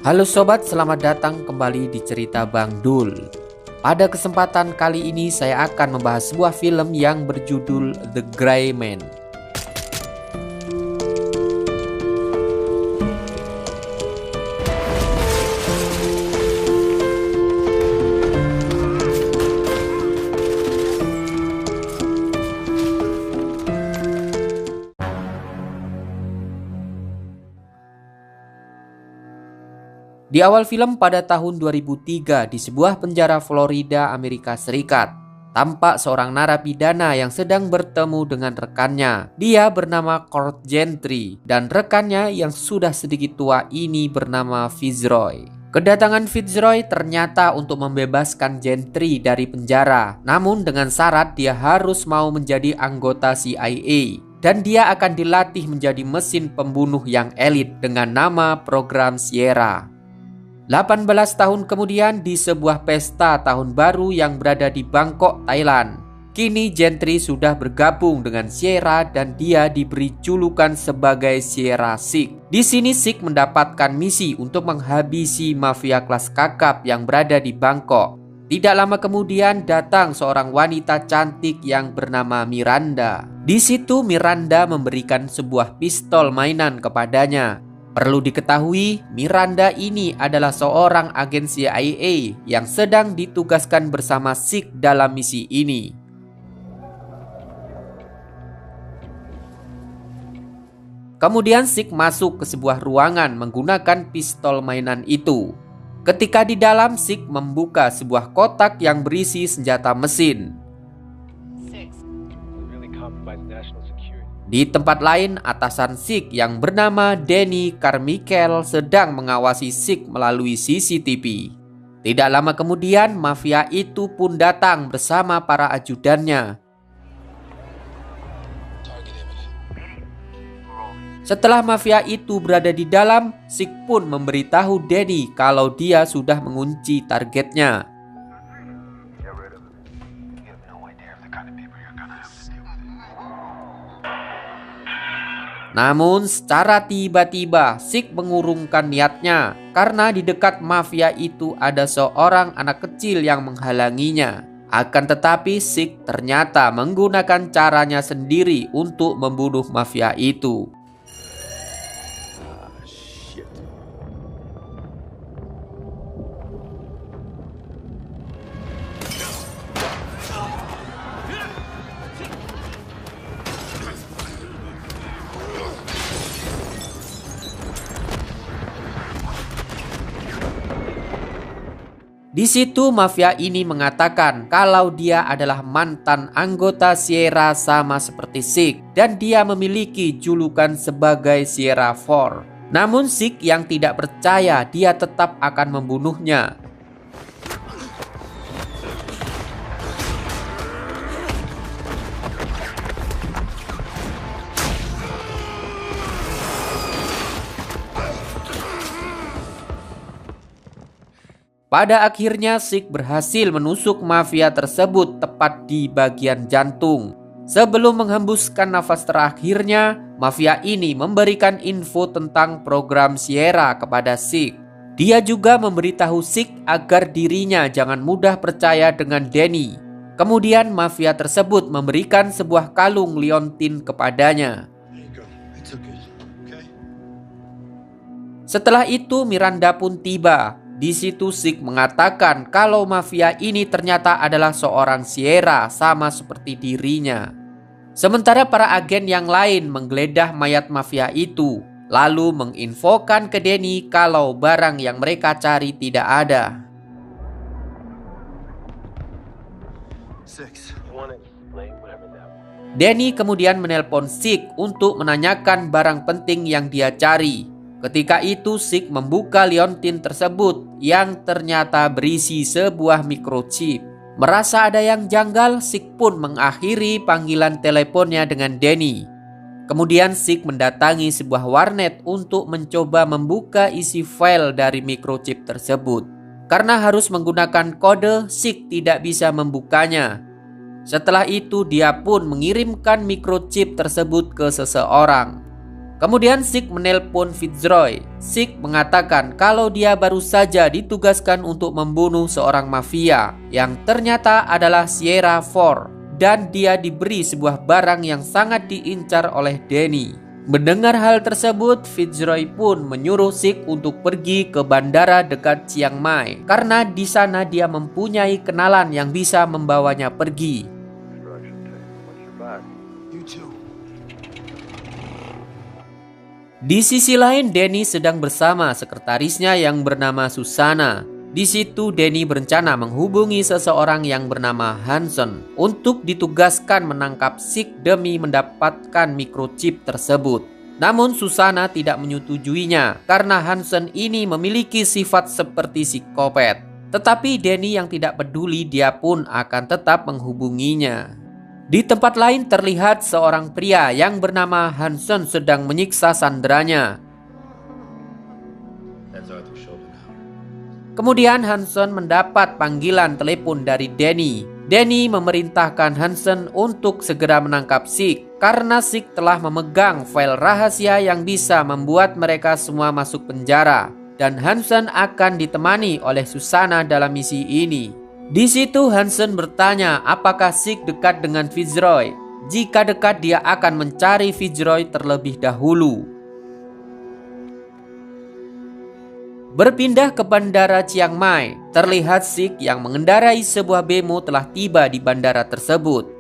Halo sobat, selamat datang kembali di cerita Bang Dul. Pada kesempatan kali ini saya akan membahas sebuah film yang berjudul The Gray Man. Di awal film pada tahun 2003 di sebuah penjara Florida, Amerika Serikat, tampak seorang narapidana yang sedang bertemu dengan rekannya. Dia bernama Court Gentry dan rekannya yang sudah sedikit tua ini bernama Fitzroy. Kedatangan Fitzroy ternyata untuk membebaskan Gentry dari penjara, namun dengan syarat dia harus mau menjadi anggota CIA. Dan dia akan dilatih menjadi mesin pembunuh yang elit dengan nama program Sierra. 18 tahun kemudian di sebuah pesta tahun baru yang berada di Bangkok, Thailand, kini Gentry sudah bergabung dengan Sierra dan dia diberi julukan sebagai Sierra Six. Di sini Six mendapatkan misi untuk menghabisi mafia kelas kakap yang berada di Bangkok. Tidak lama kemudian datang seorang wanita cantik yang bernama Miranda. Di situ Miranda memberikan sebuah pistol mainan kepadanya. Perlu diketahui, Miranda ini adalah seorang agen CIA yang sedang ditugaskan bersama Six dalam misi ini. Kemudian Six masuk ke sebuah ruangan menggunakan pistol mainan itu. Ketika di dalam, Six membuka sebuah kotak yang berisi senjata mesin. Di tempat lain, atasan Six yang bernama Danny Carmichael sedang mengawasi Six melalui CCTV. Tidak lama kemudian, mafia itu pun datang bersama para ajudannya. Setelah mafia itu berada di dalam, Six pun memberitahu Danny kalau dia sudah mengunci targetnya. Namun secara tiba-tiba Six mengurungkan niatnya karena di dekat mafia itu ada seorang anak kecil yang menghalanginya. Akan tetapi Six ternyata menggunakan caranya sendiri untuk membunuh mafia itu. Di situ mafia ini mengatakan kalau dia adalah mantan anggota Sierra sama seperti Six dan dia memiliki julukan sebagai Sierra Four. Namun Six yang tidak percaya dia tetap akan membunuhnya. Pada akhirnya Six berhasil menusuk mafia tersebut tepat di bagian jantung. Sebelum menghembuskan nafas terakhirnya, mafia ini memberikan info tentang program Sierra kepada Six. Dia juga memberitahu Six agar dirinya jangan mudah percaya dengan Danny. Kemudian mafia tersebut memberikan sebuah kalung liontin kepadanya. Setelah itu Miranda pun tiba. Di situ Six mengatakan kalau mafia ini ternyata adalah seorang Sierra sama seperti dirinya. Sementara para agen yang lain menggeledah mayat mafia itu, lalu menginfokan ke Danny kalau barang yang mereka cari tidak ada. Danny kemudian menelpon Six untuk menanyakan barang penting yang dia cari. Ketika itu Six membuka liontin tersebut yang ternyata berisi sebuah microchip. Merasa ada yang janggal, Six pun mengakhiri panggilan teleponnya dengan Danny. Kemudian Six mendatangi sebuah warnet untuk mencoba membuka isi file dari microchip tersebut. Karena harus menggunakan kode, Six tidak bisa membukanya. Setelah itu dia pun mengirimkan microchip tersebut ke seseorang. Kemudian Sik menelpon Fitzroy. Sik mengatakan kalau dia baru saja ditugaskan untuk membunuh seorang mafia yang ternyata adalah Sierra Ford, dan dia diberi sebuah barang yang sangat diincar oleh Danny. Mendengar hal tersebut, Fitzroy pun menyuruh Sik untuk pergi ke bandara dekat Chiang Mai karena di sana dia mempunyai kenalan yang bisa membawanya pergi. Di sisi lain, Danny sedang bersama sekretarisnya yang bernama Susana. Di situ Danny berencana menghubungi seseorang yang bernama Hansen untuk ditugaskan menangkap Sik demi mendapatkan microchip tersebut. Namun Susana tidak menyetujuinya karena Hansen ini memiliki sifat seperti psikopat. Tetapi Danny yang tidak peduli, dia pun akan tetap menghubunginya. Di tempat lain terlihat seorang pria yang bernama Hansen sedang menyiksa sanderanya. Kemudian Hansen mendapat panggilan telepon dari Danny. Danny memerintahkan Hansen untuk segera menangkap Sik karena Sik telah memegang file rahasia yang bisa membuat mereka semua masuk penjara, dan Hansen akan ditemani oleh Susana dalam misi ini. Di situ Hansen bertanya apakah Sik dekat dengan Fitzroy. Jika dekat, dia akan mencari Fitzroy terlebih dahulu. Berpindah ke bandara Chiang Mai, terlihat Sik yang mengendarai sebuah bemo telah tiba di bandara tersebut.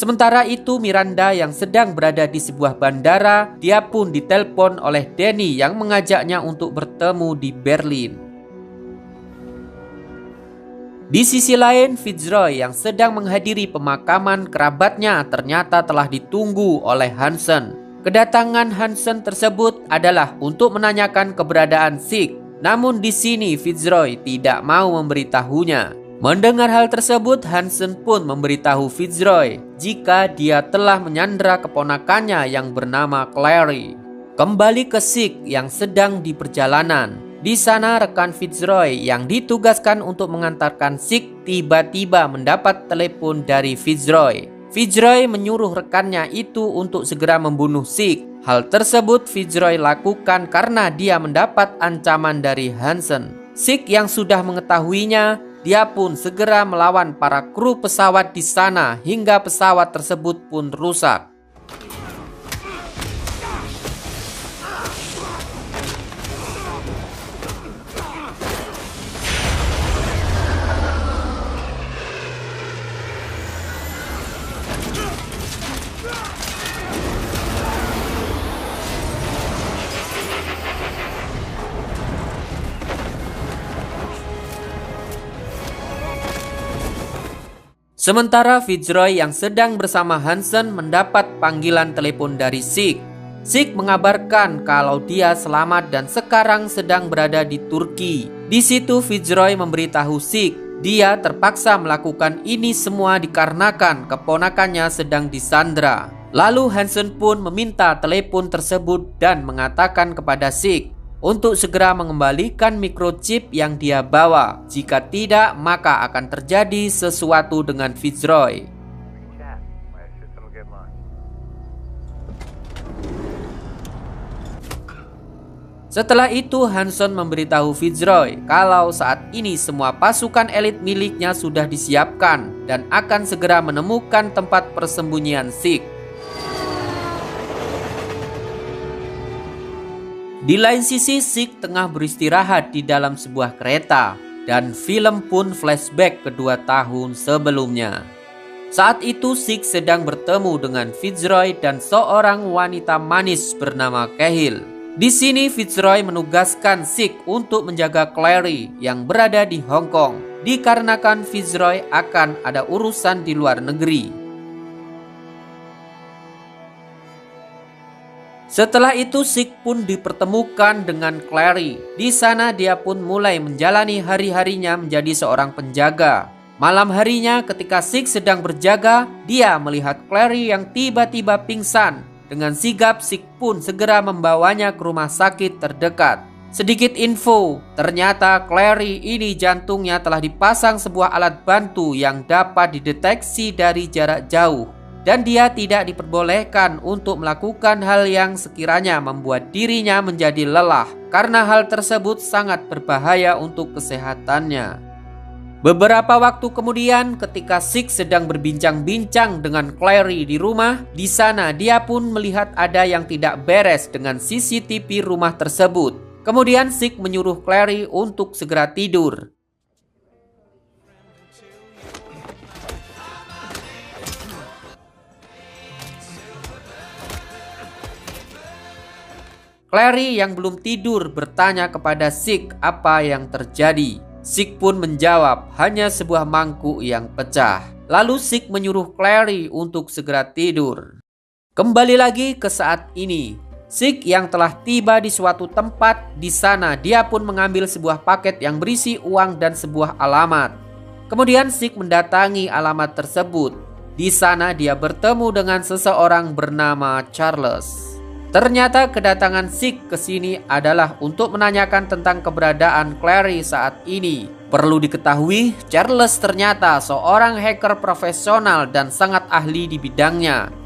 Sementara itu Miranda yang sedang berada di sebuah bandara, dia pun ditelepon oleh Danny yang mengajaknya untuk bertemu di Berlin. Di sisi lain, Fitzroy yang sedang menghadiri pemakaman kerabatnya ternyata telah ditunggu oleh Hansen. Kedatangan Hansen tersebut adalah untuk menanyakan keberadaan Sik. Namun di sini Fitzroy tidak mau memberitahunya. Mendengar hal tersebut, Hansen pun memberitahu Fitzroy jika dia telah menyandera keponakannya yang bernama Clary. Kembali ke Sik yang sedang di perjalanan. Di sana rekan Fitzroy yang ditugaskan untuk mengantarkan Sik tiba-tiba mendapat telepon dari Fitzroy. Fitzroy menyuruh rekannya itu untuk segera membunuh Sik. Hal tersebut Fitzroy lakukan karena dia mendapat ancaman dari Hansen. Sik yang sudah mengetahuinya, dia pun segera melawan para kru pesawat di sana hingga pesawat tersebut pun rusak. Sementara Fitzroy yang sedang bersama Hansen mendapat panggilan telepon dari Sik. Sik mengabarkan kalau dia selamat dan sekarang sedang berada di Turki. Di situ Fitzroy memberitahu Sik, dia terpaksa melakukan ini semua dikarenakan keponakannya sedang disandra. Lalu Hansen pun meminta telepon tersebut dan mengatakan kepada Sik untuk segera mengembalikan microchip yang dia bawa. Jika tidak, maka akan terjadi sesuatu dengan Fitzroy. Setelah itu Hansen memberitahu Fitzroy kalau saat ini semua pasukan elit miliknya sudah disiapkan dan akan segera menemukan tempat persembunyian Sik. Di lain sisi, Sik tengah beristirahat di dalam sebuah kereta dan film pun flashback ke 2 tahun sebelumnya. Saat itu Sik sedang bertemu dengan Fitzroy dan seorang wanita manis bernama Cahill. Di sini Fitzroy menugaskan Sik untuk menjaga Clary yang berada di Hong Kong dikarenakan Fitzroy akan ada urusan di luar negeri. Setelah itu Sik pun dipertemukan dengan Clary. Di sana dia pun mulai menjalani hari-harinya menjadi seorang penjaga. Malam harinya ketika Sik sedang berjaga, dia melihat Clary yang tiba-tiba pingsan. Dengan sigap Sik pun segera membawanya ke rumah sakit terdekat. Sedikit info, ternyata Clary ini jantungnya telah dipasang sebuah alat bantu yang dapat dideteksi dari jarak jauh. Dan dia tidak diperbolehkan untuk melakukan hal yang sekiranya membuat dirinya menjadi lelah, karena hal tersebut sangat berbahaya untuk kesehatannya. Beberapa waktu kemudian, ketika Sik sedang berbincang-bincang dengan Clary di rumah, di sana dia pun melihat ada yang tidak beres dengan CCTV rumah tersebut. Kemudian Sik menyuruh Clary untuk segera tidur. Clary yang belum tidur bertanya kepada Sik apa yang terjadi. Sik pun menjawab, hanya sebuah mangkuk yang pecah. Lalu Sik menyuruh Clary untuk segera tidur. Kembali lagi ke saat ini. Sik yang telah tiba di suatu tempat, di sana dia pun mengambil sebuah paket yang berisi uang dan sebuah alamat. Kemudian Sik mendatangi alamat tersebut. Di sana dia bertemu dengan seseorang bernama Charles. Ternyata kedatangan Sik ke sini adalah untuk menanyakan tentang keberadaan Clary saat ini. Perlu diketahui, Charles ternyata seorang hacker profesional dan sangat ahli di bidangnya.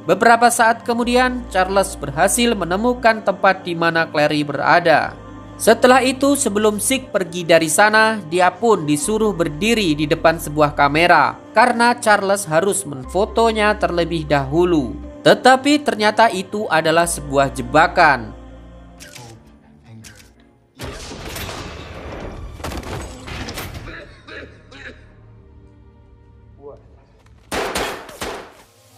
Beberapa saat kemudian, Charles berhasil menemukan tempat di mana Clary berada. Setelah itu, sebelum Sik pergi dari sana, dia pun disuruh berdiri di depan sebuah kamera karena Charles harus memfotonya terlebih dahulu. Tetapi ternyata itu adalah sebuah jebakan.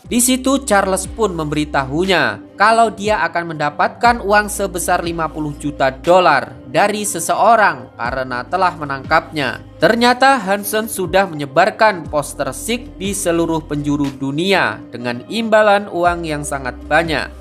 Di situ Charles pun memberitahunya kalau dia akan mendapatkan uang sebesar 50 juta dolar dari seseorang karena telah menangkapnya. Ternyata Hansen sudah menyebarkan poster Sik di seluruh penjuru dunia dengan imbalan uang yang sangat banyak.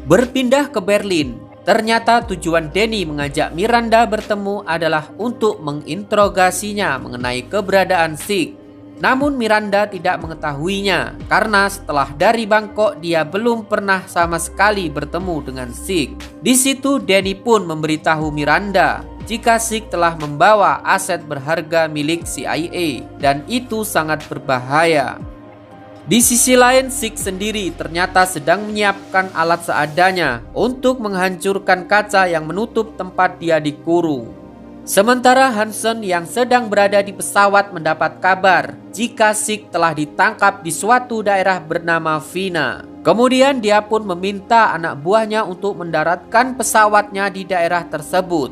Berpindah ke Berlin, ternyata tujuan Danny mengajak Miranda bertemu adalah untuk menginterogasinya mengenai keberadaan Sik. Namun Miranda tidak mengetahuinya karena setelah dari Bangkok dia belum pernah sama sekali bertemu dengan Sik. Di situ Danny pun memberitahu Miranda jika Sik telah membawa aset berharga milik CIA dan itu sangat berbahaya. Di sisi lain, Sik sendiri ternyata sedang menyiapkan alat seadanya untuk menghancurkan kaca yang menutup tempat dia dikurung. Sementara Hansen yang sedang berada di pesawat mendapat kabar jika Sik telah ditangkap di suatu daerah bernama Vina. Kemudian dia pun meminta anak buahnya untuk mendaratkan pesawatnya di daerah tersebut.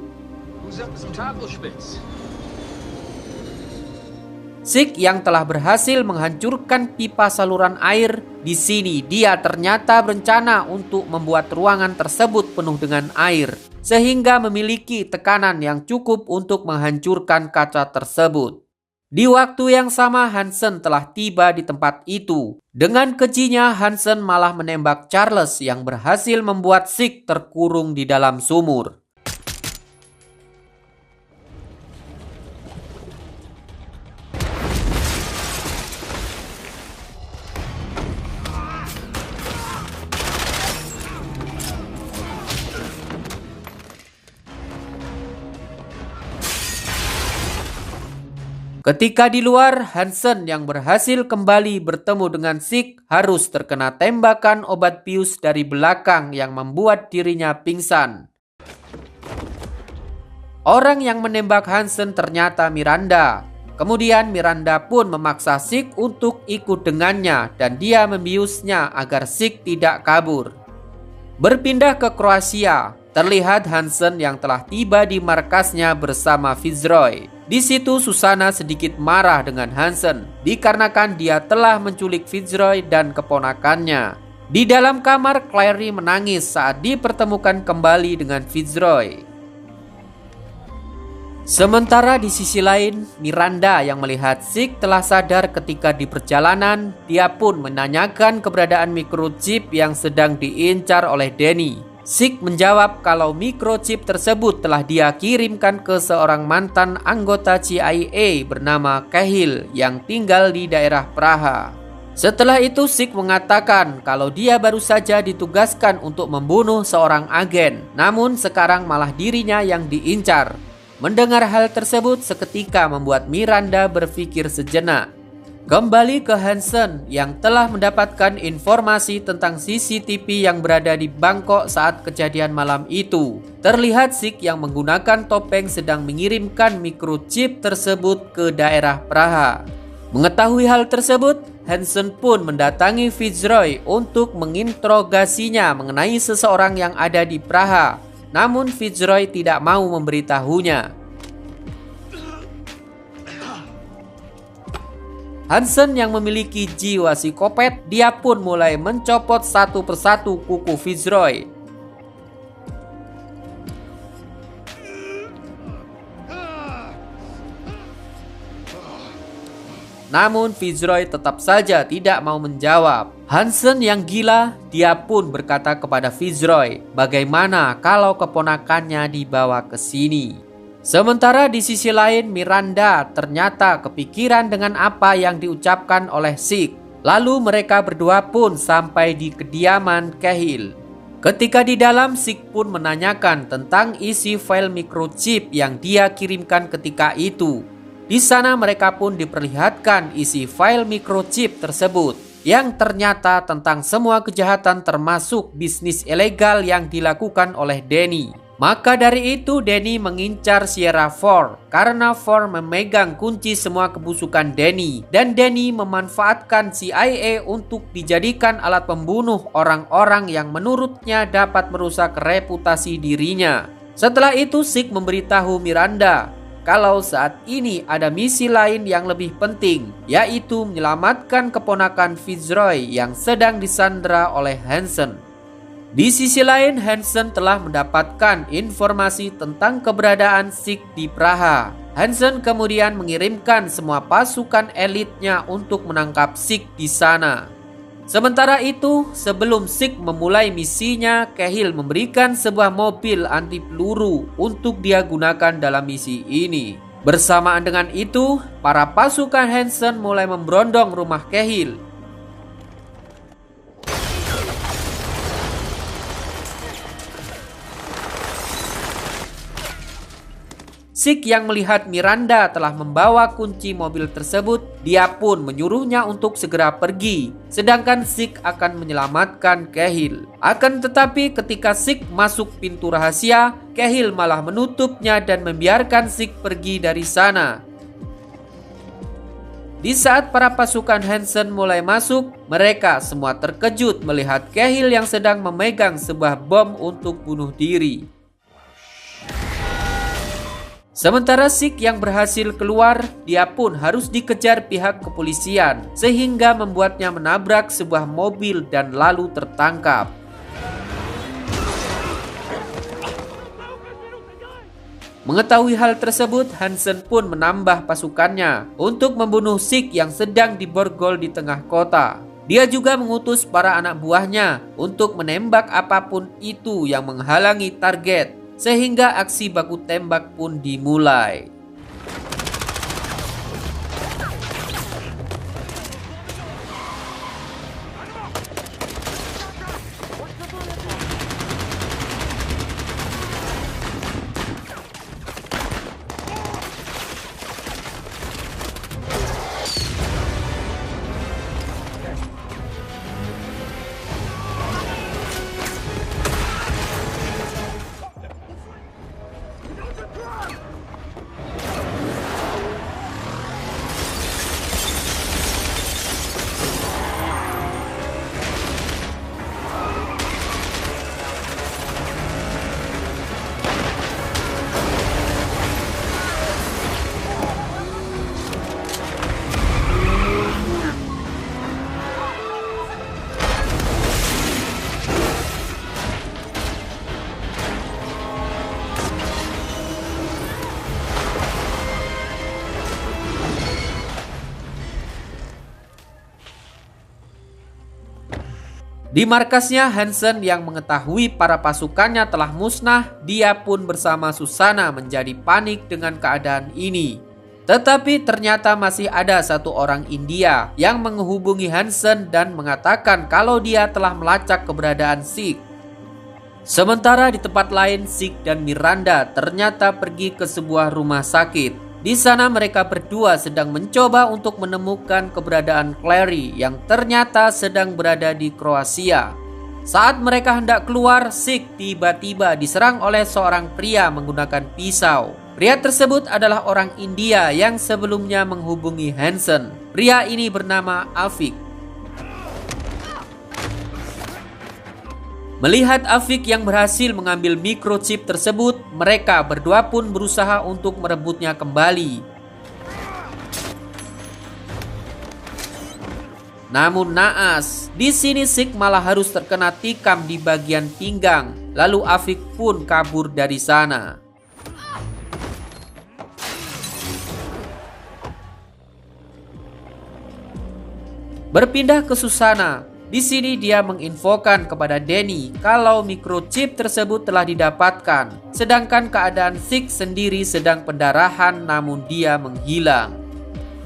Sik yang telah berhasil menghancurkan pipa saluran air, di sini dia ternyata berencana untuk membuat ruangan tersebut penuh dengan air, sehingga memiliki tekanan yang cukup untuk menghancurkan kaca tersebut. Di waktu yang sama Hansen telah tiba di tempat itu. Dengan kejinya Hansen malah menembak Charles yang berhasil membuat Sik terkurung di dalam sumur. Ketika di luar, Hansen yang berhasil kembali bertemu dengan Sik harus terkena tembakan obat bius dari belakang yang membuat dirinya pingsan. Orang yang menembak Hansen ternyata Miranda. Kemudian Miranda pun memaksa Sik untuk ikut dengannya dan dia membiusnya agar Sik tidak kabur. Berpindah ke Kroasia, terlihat Hansen yang telah tiba di markasnya bersama Fitzroy. Di situ Susana sedikit marah dengan Hansen dikarenakan dia telah menculik Fitzroy dan keponakannya. Di dalam kamar, Clary menangis saat dipertemukan kembali dengan Fitzroy. Sementara di sisi lain, Miranda yang melihat Sik telah sadar ketika di perjalanan, dia pun menanyakan keberadaan microchip yang sedang diincar oleh Danny. Sik menjawab kalau microchip tersebut telah dia kirimkan ke seorang mantan anggota CIA bernama Cahill yang tinggal di daerah Praha. Setelah itu Sik mengatakan kalau dia baru saja ditugaskan untuk membunuh seorang agen, namun sekarang malah dirinya yang diincar. Mendengar hal tersebut seketika membuat Miranda berpikir sejenak. Kembali ke Hansen yang telah mendapatkan informasi tentang CCTV yang berada di Bangkok saat kejadian malam itu. Terlihat Sik yang menggunakan topeng sedang mengirimkan microchip tersebut ke daerah Praha. Mengetahui hal tersebut, Hansen pun mendatangi Fitzroy untuk menginterogasinya mengenai seseorang yang ada di Praha. Namun Fitzroy tidak mau memberitahunya. Hansen yang memiliki jiwa psikopat, dia pun mulai mencopot satu persatu kuku Fitzroy. Namun Fitzroy tetap saja tidak mau menjawab. Hansen yang gila, dia pun berkata kepada Fitzroy, bagaimana kalau keponakannya dibawa ke sini. Sementara di sisi lain Miranda ternyata kepikiran dengan apa yang diucapkan oleh Sik. Lalu mereka berdua pun sampai di kediaman Cahill. Ketika di dalam, Sik pun menanyakan tentang isi file microchip yang dia kirimkan ketika itu. Di sana mereka pun diperlihatkan isi file microchip tersebut yang ternyata tentang semua kejahatan termasuk bisnis ilegal yang dilakukan oleh Danny. Maka dari itu Danny mengincar Sierra 4 karena 4 memegang kunci semua kebusukan Danny dan Danny memanfaatkan CIA untuk dijadikan alat pembunuh orang-orang yang menurutnya dapat merusak reputasi dirinya. Setelah itu Sik memberitahu Miranda kalau saat ini ada misi lain yang lebih penting, yaitu menyelamatkan keponakan Fitzroy yang sedang disandra oleh Hansen. Di sisi lain, Hansen telah mendapatkan informasi tentang keberadaan Sik di Praha. Hansen kemudian mengirimkan semua pasukan elitnya untuk menangkap Sik di sana. Sementara itu, sebelum Sik memulai misinya, Cahill memberikan sebuah mobil anti peluru untuk dia gunakan dalam misi ini. Bersamaan dengan itu, para pasukan Hansen mulai memberondong rumah Cahill. Sik yang melihat Miranda telah membawa kunci mobil tersebut, dia pun menyuruhnya untuk segera pergi, sedangkan Sik akan menyelamatkan Cahill. Akan tetapi ketika Sik masuk pintu rahasia, Cahill malah menutupnya dan membiarkan Sik pergi dari sana. Di saat para pasukan Hansen mulai masuk, mereka semua terkejut melihat Cahill yang sedang memegang sebuah bom untuk bunuh diri. Sementara Sik yang berhasil keluar, dia pun harus dikejar pihak kepolisian, sehingga membuatnya menabrak sebuah mobil dan lalu tertangkap. Mengetahui hal tersebut, Hansen pun menambah pasukannya untuk membunuh Sik yang sedang diborgol di tengah kota. Dia juga mengutus para anak buahnya untuk menembak apapun itu yang menghalangi target, sehingga aksi baku tembak pun dimulai. Di markasnya, Hansen yang mengetahui para pasukannya telah musnah, dia pun bersama Susana menjadi panik dengan keadaan ini. Tetapi ternyata masih ada satu orang India yang menghubungi Hansen dan mengatakan kalau dia telah melacak keberadaan Zeke. Sementara di tempat lain, Zeke dan Miranda ternyata pergi ke sebuah rumah sakit. Di sana mereka berdua sedang mencoba untuk menemukan keberadaan Clary yang ternyata sedang berada di Kroasia. Saat mereka hendak keluar, Zeke tiba-tiba diserang oleh seorang pria menggunakan pisau. Pria tersebut adalah orang India yang sebelumnya menghubungi Hansen. Pria ini bernama Afik. Melihat Afik yang berhasil mengambil microchip tersebut, mereka berdua pun berusaha untuk merebutnya kembali. Namun naas, di sini Zeke malah harus terkena tikam di bagian pinggang. Lalu Afik pun kabur dari sana. Berpindah ke Susana. Di sini dia menginfokan kepada Danny kalau microchip tersebut telah didapatkan, sedangkan keadaan Zeke sendiri sedang pendarahan namun dia menghilang.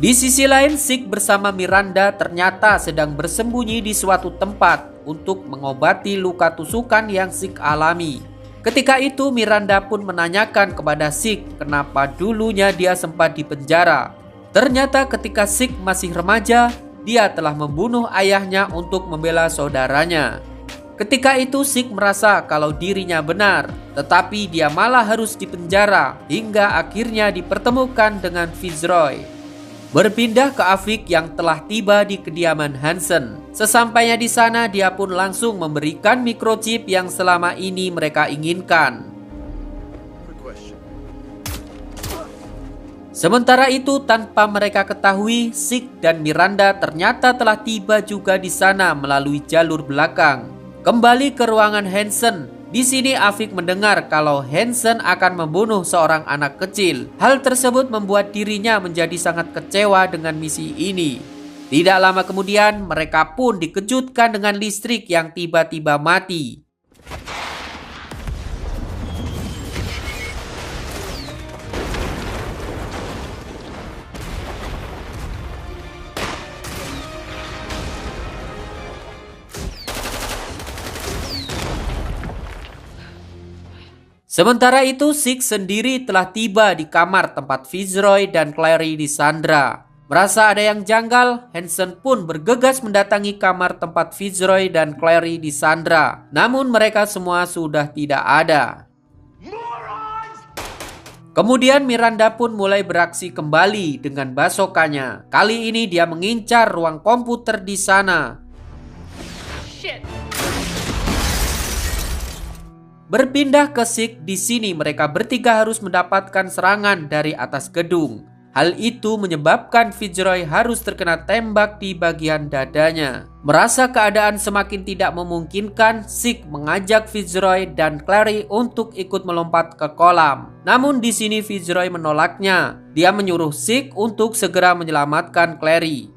Di sisi lain, Zeke bersama Miranda ternyata sedang bersembunyi di suatu tempat untuk mengobati luka tusukan yang Zeke alami. Ketika itu Miranda pun menanyakan kepada Zeke kenapa dulunya dia sempat dipenjara. Ternyata ketika Zeke masih remaja, dia telah membunuh ayahnya untuk membela saudaranya. Ketika itu Zeke merasa kalau dirinya benar, tetapi dia malah harus dipenjara hingga akhirnya dipertemukan dengan Fitzroy. Berpindah ke Afik yang telah tiba di kediaman Hansen. Sesampainya di sana dia pun langsung memberikan microchip yang selama ini mereka inginkan. Sementara itu, tanpa mereka ketahui, Zeke dan Miranda ternyata telah tiba juga di sana melalui jalur belakang. Kembali ke ruangan Hansen. Di sini Afik mendengar kalau Hansen akan membunuh seorang anak kecil. Hal tersebut membuat dirinya menjadi sangat kecewa dengan misi ini. Tidak lama kemudian, mereka pun dikejutkan dengan listrik yang tiba-tiba mati. Sementara itu, Zeke sendiri telah tiba di kamar tempat Fitzroy dan Clary disandra. Merasa ada yang janggal, Hansen pun bergegas mendatangi kamar tempat Fitzroy dan Clary disandra. Namun mereka semua sudah tidak ada. Kemudian Miranda pun mulai beraksi kembali dengan basokannya. Kali ini dia mengincar ruang komputer di sana. Berpindah ke Zeke, di sini mereka bertiga harus mendapatkan serangan dari atas gedung. Hal itu menyebabkan Fitzroy harus terkena tembak di bagian dadanya. Merasa keadaan semakin tidak memungkinkan, Zeke mengajak Fitzroy dan Clary untuk ikut melompat ke kolam. Namun di sini Fitzroy menolaknya. Dia menyuruh Zeke untuk segera menyelamatkan Clary.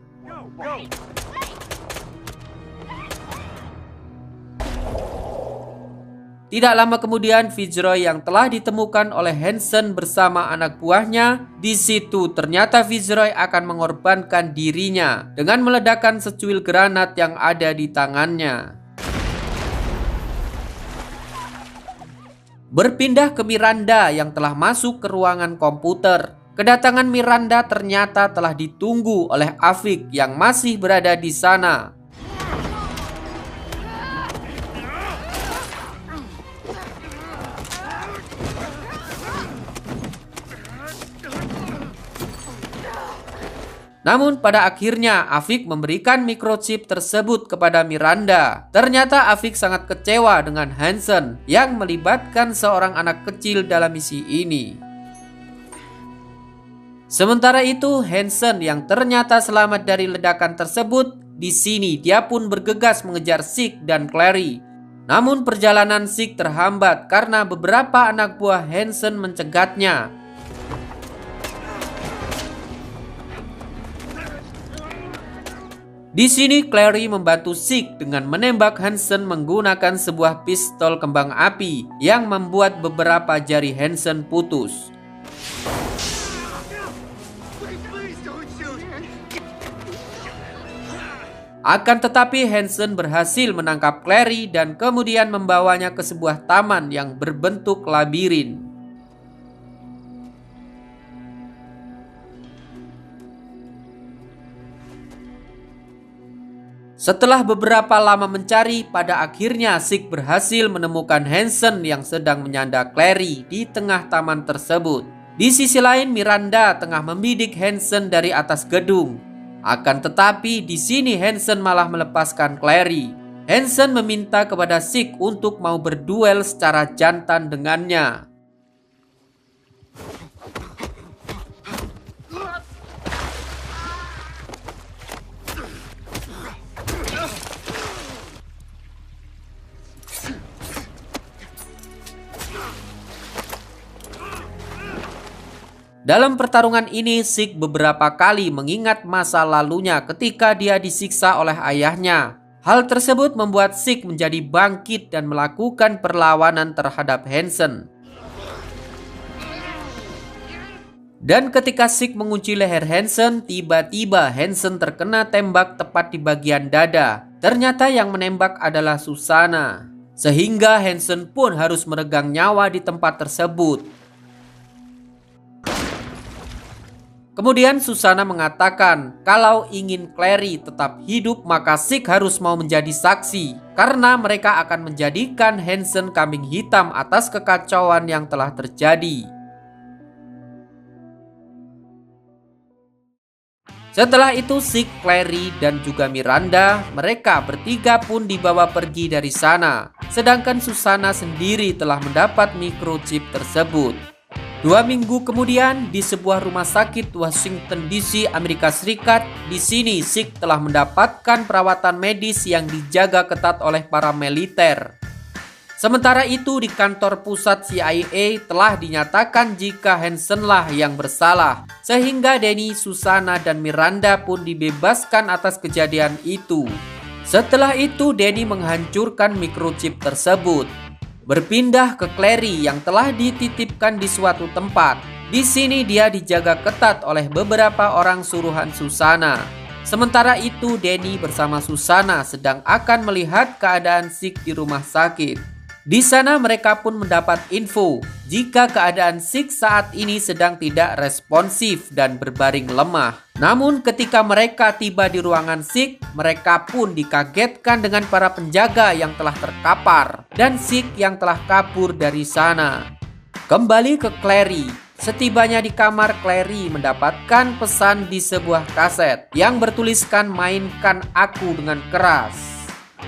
Tidak lama kemudian, Fitzroy yang telah ditemukan oleh Hansen bersama anak buahnya. Di situ ternyata Fitzroy akan mengorbankan dirinya dengan meledakkan secuil granat yang ada di tangannya. Berpindah ke Miranda yang telah masuk ke ruangan komputer. Kedatangan Miranda ternyata telah ditunggu oleh Afik yang masih berada di sana. Namun pada akhirnya Afik memberikan microchip tersebut kepada Miranda. Ternyata Afik sangat kecewa dengan Hansen yang melibatkan seorang anak kecil dalam misi ini. Sementara itu Hansen yang ternyata selamat dari ledakan tersebut, di sini dia pun bergegas mengejar Zeke dan Clary. Namun perjalanan Zeke terhambat karena beberapa anak buah Hansen mencegatnya. Di sini Clary membantu Zeke dengan menembak Hansen menggunakan sebuah pistol kembang api yang membuat beberapa jari Hansen putus. Akan tetapi Hansen berhasil menangkap Clary dan kemudian membawanya ke sebuah taman yang berbentuk labirin. Setelah beberapa lama mencari, pada akhirnya Zeke berhasil menemukan Hansen yang sedang menyanda Clary di tengah taman tersebut. Di sisi lain, Miranda tengah membidik Hansen dari atas gedung. Akan tetapi di sini Hansen malah melepaskan Clary. Hansen meminta kepada Zeke untuk mau berduel secara jantan dengannya. Dalam pertarungan ini, Zeke beberapa kali mengingat masa lalunya ketika dia disiksa oleh ayahnya. Hal tersebut membuat Zeke menjadi bangkit dan melakukan perlawanan terhadap Hansen. Dan ketika Zeke mengunci leher Hansen, tiba-tiba Hansen terkena tembak tepat di bagian dada. Ternyata yang menembak adalah Susana. Sehingga Hansen pun harus meregang nyawa di tempat tersebut. Kemudian Susana mengatakan kalau ingin Clary tetap hidup maka Zeke harus mau menjadi saksi, karena mereka akan menjadikan Hansen kambing hitam atas kekacauan yang telah terjadi. Setelah itu Zeke, Clary, dan juga Miranda, mereka bertiga pun dibawa pergi dari sana. Sedangkan Susana sendiri telah mendapat microchip tersebut. 2 minggu kemudian, di sebuah rumah sakit Washington DC, Amerika Serikat, di sini Zeke telah mendapatkan perawatan medis yang dijaga ketat oleh para militer. Sementara itu di kantor pusat CIA telah dinyatakan jika Hansenlah yang bersalah, sehingga Danny, Susana, dan Miranda pun dibebaskan atas kejadian itu. Setelah itu Danny menghancurkan microchip tersebut. Berpindah ke Clary yang telah dititipkan di suatu tempat. Di sini dia dijaga ketat oleh beberapa orang suruhan Susana. Sementara itu Danny bersama Susana sedang akan melihat keadaan Zeke di rumah sakit. Di sana mereka pun mendapat info jika keadaan Zeke saat ini sedang tidak responsif dan berbaring lemah. Namun ketika mereka tiba di ruangan Zeke, mereka pun dikagetkan dengan para penjaga yang telah terkapar dan Zeke yang telah kabur dari sana. Kembali ke Clary. Setibanya di kamar, Clary mendapatkan pesan di sebuah kaset yang bertuliskan "Mainkan Aku" dengan keras.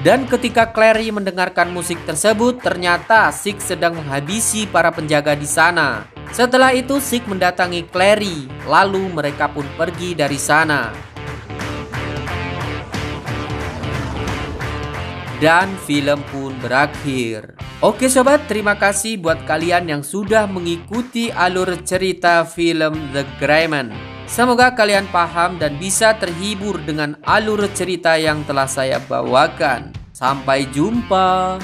Dan ketika Clary mendengarkan musik tersebut, ternyata Zeke sedang menghabisi para penjaga di sana. Setelah itu Zeke mendatangi Clary, lalu mereka pun pergi dari sana. Dan film pun berakhir. Oke sobat, terima kasih buat kalian yang sudah mengikuti alur cerita film The Gray Man. Semoga kalian paham dan bisa terhibur dengan alur cerita yang telah saya bawakan. Sampai jumpa.